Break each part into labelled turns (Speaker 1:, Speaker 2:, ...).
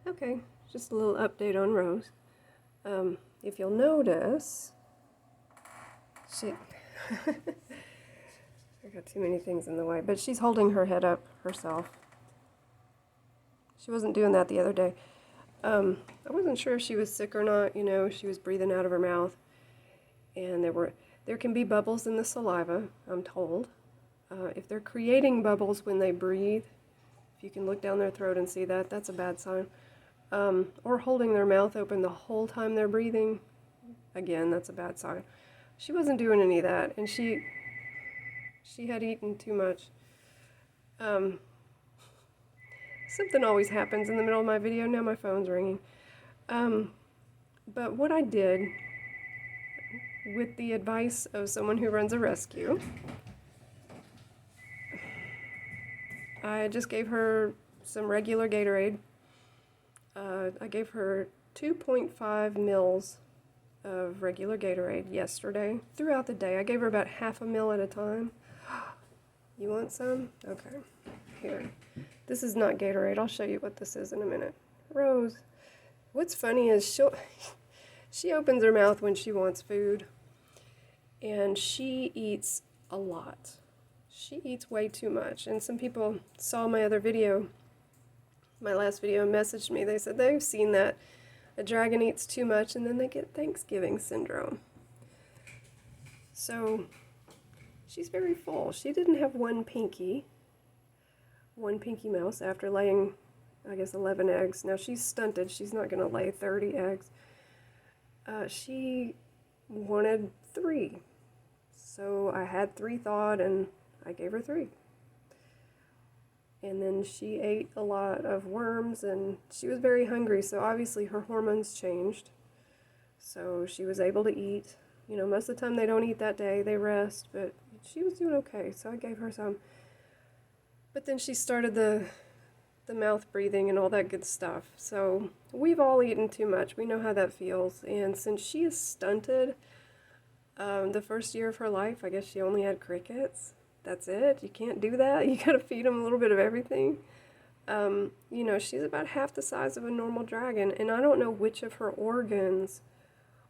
Speaker 1: Okay, just a little update on Rose. If you'll notice, she... I got too many things in the way, but she's holding her head up herself. She wasn't doing that the other day. I wasn't sure if she was sick or not. You know, she was breathing out of her mouth, and there can be bubbles in the saliva, I'm told. If they're creating bubbles when they breathe, if you can look down their throat and see that, that's a bad sign. Or holding their mouth open the whole time they're breathing, again, that's a bad sign. She wasn't doing any of that, and she had eaten too much. Something always happens in the middle of my video. Now my phone's ringing. But what I did, with the advice of someone who runs a rescue, I just gave her some regular Gatorade. I gave her 2.5 mils of regular Gatorade yesterday. Throughout the day, I gave her about half a mil at a time. You want some? Okay. Here. This is not Gatorade. I'll show you what this is in a minute. Rose. What's funny is she opens her mouth when she wants food, and she eats a lot. She eats way too much. And some people saw my other video, my last video, and messaged me. They said they've seen that a dragon eats too much and then they get Thanksgiving syndrome. So she's very full. She didn't have one pinky mouse after laying, I guess, 11 eggs. Now she's stunted. She's not going to lay 30 eggs. She wanted 3. So I had 3 thawed and I gave her 3. And then she ate a lot of worms and she was very hungry, so obviously her hormones changed. So she was able to eat. You know, most of the time they don't eat that day, they rest, but she was doing okay, so I gave her some. But then she started the mouth breathing and all that good stuff. So we've all eaten too much. We know how that feels. And since she is stunted, the first year of her life, I guess she only had crickets. That's it. You can't do that. You gotta feed them a little bit of everything. You know, she's about half the size of a normal dragon, and I don't know which of her organs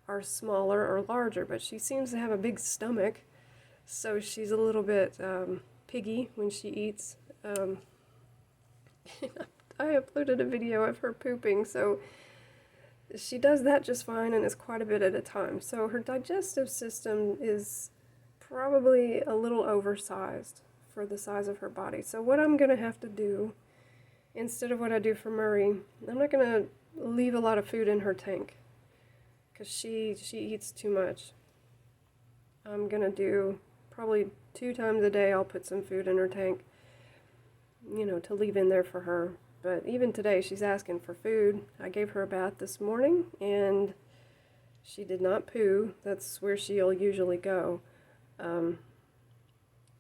Speaker 1: are smaller or larger, but she seems to have a big stomach, so she's a little bit piggy when she eats. I uploaded a video of her pooping, so she does that just fine and is quite a bit at a time. So her digestive system is probably a little oversized for the size of her body. So what I'm going to have to do, instead of what I do for Murray, I'm not going to leave a lot of food in her tank because she eats too much. I'm going to do probably 2 times a day I'll put some food in her tank, you know, to leave in there for her. But even today she's asking for food. I gave her a bath this morning and she did not poo. That's where she'll usually go.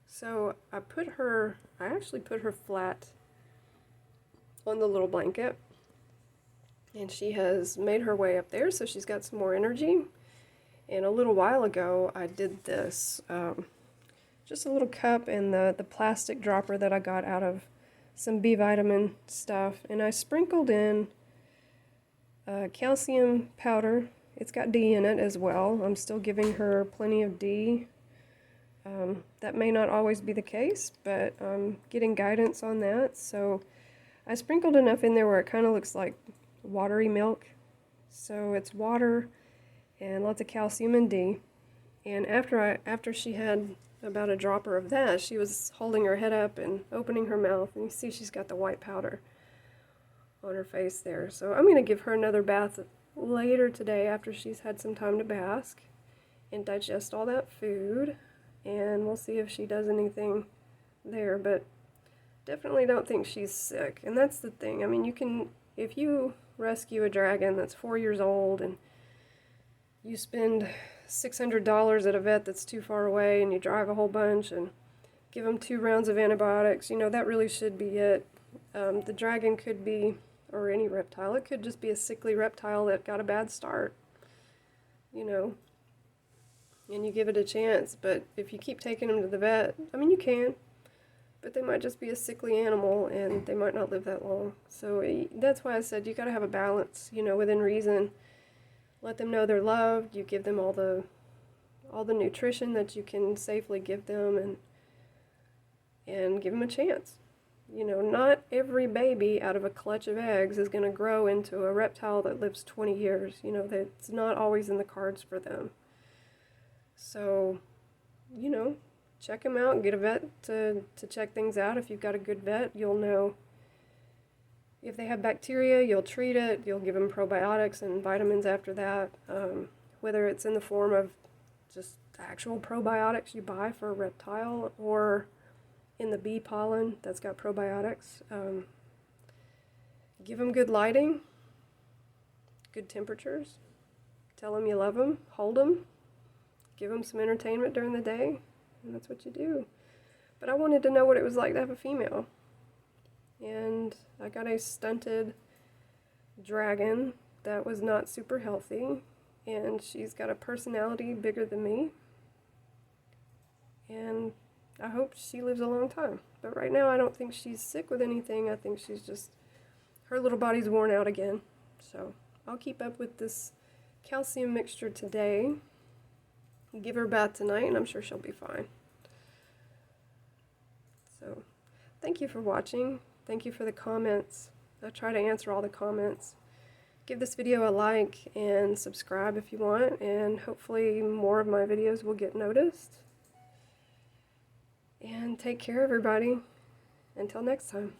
Speaker 1: So I actually put her flat on the little blanket, and she has made her way up there, so she's got some more energy. And a little while ago I did this, just a little cup and the plastic dropper that I got out of some B vitamin stuff, and I sprinkled in calcium powder. It's got D in it as well. I'm still giving her plenty of D. That may not always be the case, but I'm getting guidance on that. So I sprinkled enough in there where it kind of looks like watery milk. So it's water and lots of calcium and D. And after she had about a dropper of that, she was holding her head up and opening her mouth, and you see she's got the white powder on her face there. So I'm going to give her another bath later today after she's had some time to bask and digest all that food, and we'll see if she does anything there. But definitely don't think she's sick, and that's the thing. I mean, if you rescue a dragon that's 4 years old and you spend $600 at a vet that's too far away, and you drive a whole bunch and give them 2 rounds of antibiotics, you know, that really should be it. The dragon could be, or any reptile, it could just be a sickly reptile that got a bad start, you know, and you give it a chance. But if you keep taking them to the vet, I mean, you can, but they might just be a sickly animal and they might not live that long. So that's why I said you got to have a balance, you know, within reason. Let them know they're loved. You give them all the nutrition that you can safely give them, and give them a chance. You know, not every baby out of a clutch of eggs is going to grow into a reptile that lives 20 years. You know, that's not always in the cards for them. So, you know, check them out and get a vet to check things out. If you've got a good vet, you'll know if they have bacteria, you'll treat it, you'll give them probiotics and vitamins after that, whether it's in the form of just actual probiotics you buy for a reptile or in the bee pollen that's got probiotics. Give them good lighting, good temperatures, tell them you love them, hold them, give them some entertainment during the day, and that's what you do. But I wanted to know what it was like to have a female. And I got a stunted dragon that was not super healthy, and she's got a personality bigger than me, and I hope she lives a long time. But right now I don't think she's sick with anything. I think she's just, her little body's worn out again. So I'll keep up with this calcium mixture today, give her a bath tonight, and I'm sure she'll be fine. So thank you for watching. Thank you for the comments. I try to answer all the comments. Give this video a like and subscribe if you want, and hopefully more of my videos will get noticed. And take care, everybody. Until next time.